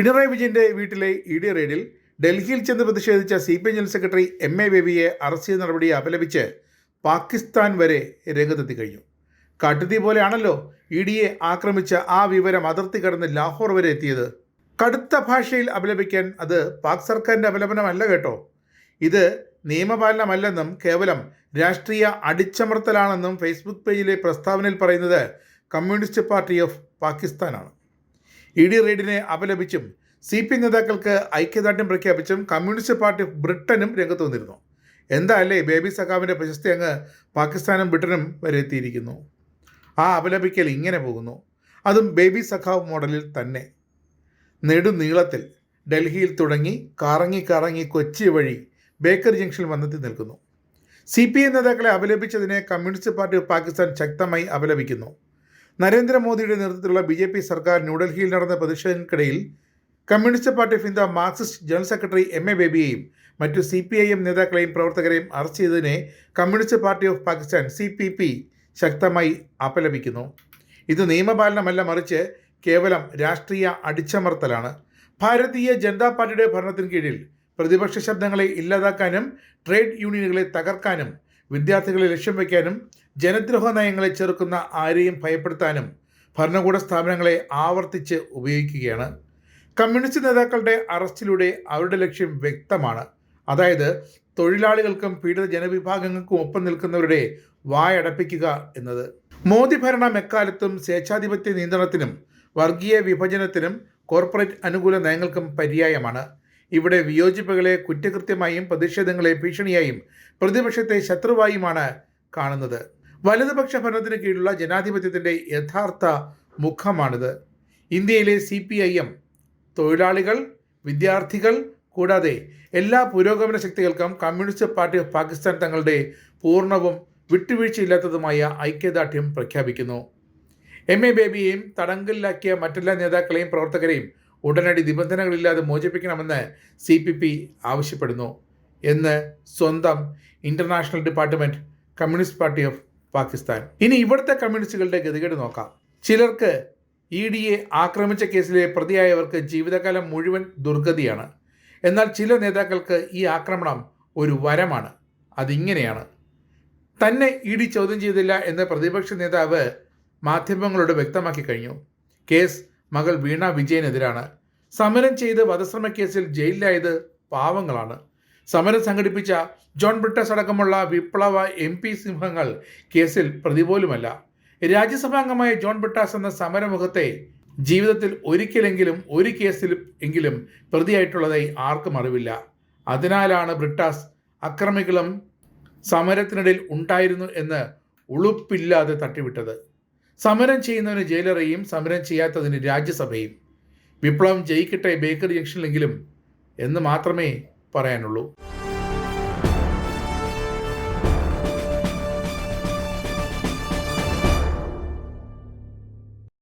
പിണറായി വിജയന്റെ വീട്ടിലെ ഇഡി റെയ്ഡിൽ ഡൽഹിയിൽ ചെന്ന് പ്രതിഷേധിച്ച CPI ജനറൽ സെക്രട്ടറി MA ബേബിയെ അറസ്റ്റ് ചെയ്ത നടപടിയെ അപലപിച്ച് പാകിസ്ഥാൻ വരെ രംഗത്തെത്തി കഴിഞ്ഞു. കാട്ടുതീ പോലെയാണല്ലോ ഇഡിയെ ആക്രമിച്ച ആ വിവരം അതിർത്തി കടന്ന് ലാഹോർ വരെ എത്തിയത്. കടുത്ത ഭാഷയിൽ അപലപിക്കാൻ അത് പാക് സർക്കാരിൻ്റെ അപലപനമല്ല കേട്ടോ. ഇത് നിയമപാലനമല്ലെന്നും കേവലം രാഷ്ട്രീയ അടിച്ചമർത്തലാണെന്നും ഫേസ്ബുക്ക് പേജിലെ പ്രസ്താവനയിൽ പറയുന്നത് കമ്മ്യൂണിസ്റ്റ് പാർട്ടി ഓഫ് പാകിസ്ഥാനാണ്. ഇഡി റെയ്ഡിനെ അപലപിച്ചും CPI നേതാക്കൾക്ക് ഐക്യദാർഢ്യം പ്രഖ്യാപിച്ചും കമ്മ്യൂണിസ്റ്റ് പാർട്ടി ഓഫ് ബ്രിട്ടനും രംഗത്ത് വന്നിരുന്നു. എന്താ അല്ലേ ബേബി സഖാവിൻ്റെ പ്രശസ്തി അങ്ങ് പാകിസ്ഥാനും ബ്രിട്ടനും വരെ എത്തിയിരിക്കുന്നു. ആ അപലപിക്കൽ ഇങ്ങനെ പോകുന്നു, അതും ബേബി സഖാവ് മോഡലിൽ തന്നെ. നെടുനീളത്തിൽ ഡൽഹിയിൽ തുടങ്ങി കറങ്ങി കൊച്ചി വഴി ബേക്കർ ജംഗ്ഷനിൽ വന്നെത്തി നിൽക്കുന്നു. CPI നേതാക്കളെ അപലപിച്ചതിനെ കമ്മ്യൂണിസ്റ്റ് പാർട്ടി ഓഫ് പാകിസ്ഥാൻ ശക്തമായി അപലപിക്കുന്നു. നരേന്ദ്രമോദിയുടെ നേതൃത്വത്തിലുള്ള BJP സർക്കാർ ന്യൂഡൽഹിയിൽ നടന്ന പ്രതിഷേധങ്ങൾക്കിടയിൽ communist party of India marxist general secretary MA ബേബിയെയും മറ്റു CPIM നേതാക്കളെയും പ്രവർത്തകരെയും അറസ്റ്റ് ചെയ്തതിനെ communist party of Pakistan CPP ശക്തമായി അപലപിക്കുന്നു. ഇത് നിയമപാലനമല്ല, മറിച്ച് കേവലം രാഷ്ട്രീയ അടിച്ചമർത്തലാണ്. ഭാരതീയ ജനതാ പാർട്ടിയുടെ ഭരണത്തിന് കീഴിൽ പ്രതിപക്ഷ ശബ്ദങ്ങളെ ഇല്ലാതാക്കാനും ട്രേഡ് യൂണിയനുകളെ തകർക്കാനും വിദ്യാർത്ഥികളെ ലക്ഷ്യം വയ്ക്കാനും ജനദ്രോഹ നയങ്ങളെ ചെറുക്കുന്ന ആരെയും ഭയപ്പെടുത്താനും ഭരണകൂട സ്ഥാപനങ്ങളെ ആവർത്തിച്ച് ഉപയോഗിക്കുകയാണ്. കമ്മ്യൂണിസ്റ്റ് നേതാക്കളുടെ അറസ്റ്റിലൂടെ അവരുടെ ലക്ഷ്യം വ്യക്തമാണ്. അതായത് തൊഴിലാളികൾക്കും പീഡിത ജനവിഭാഗങ്ങൾക്കും ഒപ്പം നിൽക്കുന്നവരുടെ വായടപ്പിക്കുക എന്നത്. മോദി ഭരണം എക്കാലത്തും സ്വേച്ഛാധിപത്യ നിയന്ത്രണത്തിനും വർഗീയ വിഭജനത്തിനും കോർപ്പറേറ്റ് അനുകൂല നയങ്ങൾക്കും പര്യായമാണ്. ഇവിടെ വിയോജിപ്പുകളെ കുറ്റകൃത്യമായും പ്രതിഷേധങ്ങളെ ഭീഷണിയായും പ്രതിപക്ഷത്തെ ശത്രുവായുമാണ് കാണുന്നത്. വലതുപക്ഷ ഭരണത്തിന് കീഴിലുള്ള ജനാധിപത്യത്തിൻ്റെ യഥാർത്ഥ മുഖമാണിത്. ഇന്ത്യയിലെ CPIM, തൊഴിലാളികൾ, വിദ്യാർത്ഥികൾ കൂടാതെ എല്ലാ പുരോഗമന ശക്തികൾക്കും കമ്മ്യൂണിസ്റ്റ് പാർട്ടി ഓഫ് പാകിസ്ഥാൻ തങ്ങളുടെ പൂർണ്ണവും വിട്ടുവീഴ്ചയില്ലാത്തതുമായ ഐക്യദാർഢ്യം പ്രഖ്യാപിക്കുന്നു. MA ബേബിയെയും തടങ്കലിലാക്കിയ മറ്റെല്ലാ നേതാക്കളെയും പ്രവർത്തകരെയും ഉടനടി നിബന്ധനകളില്ലാതെ മോചിപ്പിക്കണമെന്ന് CPP ആവശ്യപ്പെടുന്നു എന്ന് സ്വന്തം international department communist party of Pakistan. ഇനി ഇവിടുത്തെ കമ്മ്യൂണിസ്റ്റുകളുടെ ഗതികേട് നോക്കാം. ചിലർക്ക് ഇഡിയെ ആക്രമിച്ച കേസിലെ പ്രതിയായവർക്ക് ജീവിതകാലം മുഴുവൻ ദുർഗതിയാണ്. എന്നാൽ ചില നേതാക്കൾക്ക് ഈ ആക്രമണം ഒരു വരമാണ്. അതിങ്ങനെയാണ്. തന്നെ ഇഡി ചോദ്യം ചെയ്തില്ല എന്ന് പ്രതിപക്ഷ നേതാവ് മാധ്യമങ്ങളോട് വ്യക്തമാക്കി കഴിഞ്ഞു. കേസ് മകൾ വീണ വിജയനെതിരാണ്. സമരം ചെയ്ത് വധശ്രമ കേസിൽ ജയിലിലായത് പാവങ്ങളാണ്. സമരം സംഘടിപ്പിച്ച ജോൺ ബ്രിട്ടാസ് അടക്കമുള്ള വിപ്ലവ MP സിംഹങ്ങൾ കേസിൽ പ്രതി പോലുമല്ല. രാജ്യസഭാംഗമായ ജോൺ ബ്രിട്ടാസ് എന്ന സമരമുഖത്തെ ജീവിതത്തിൽ ഒരിക്കലെങ്കിലും ഒരു കേസിൽ എങ്കിലും പ്രതിയായിട്ടുള്ളതായി ആർക്കും അറിവില്ല. അതിനാലാണ് ബ്രിട്ടാസ് അക്രമികളും സമരത്തിനിടയിൽ ഉണ്ടായിരുന്നു എന്ന് ഉളുപ്പില്ലാതെ തട്ടിവിട്ടത്. സമരം ചെയ്യുന്നതിന് ജയിലറയും സമരം ചെയ്യാത്തതിന് രാജ്യസഭയും. വിപ്ലവം ജയിക്കട്ടെ ബേക്കർ ജംഗ്ഷനിലെങ്കിലും എന്ന് മാത്രമേ പറയാനുള്ളൂ.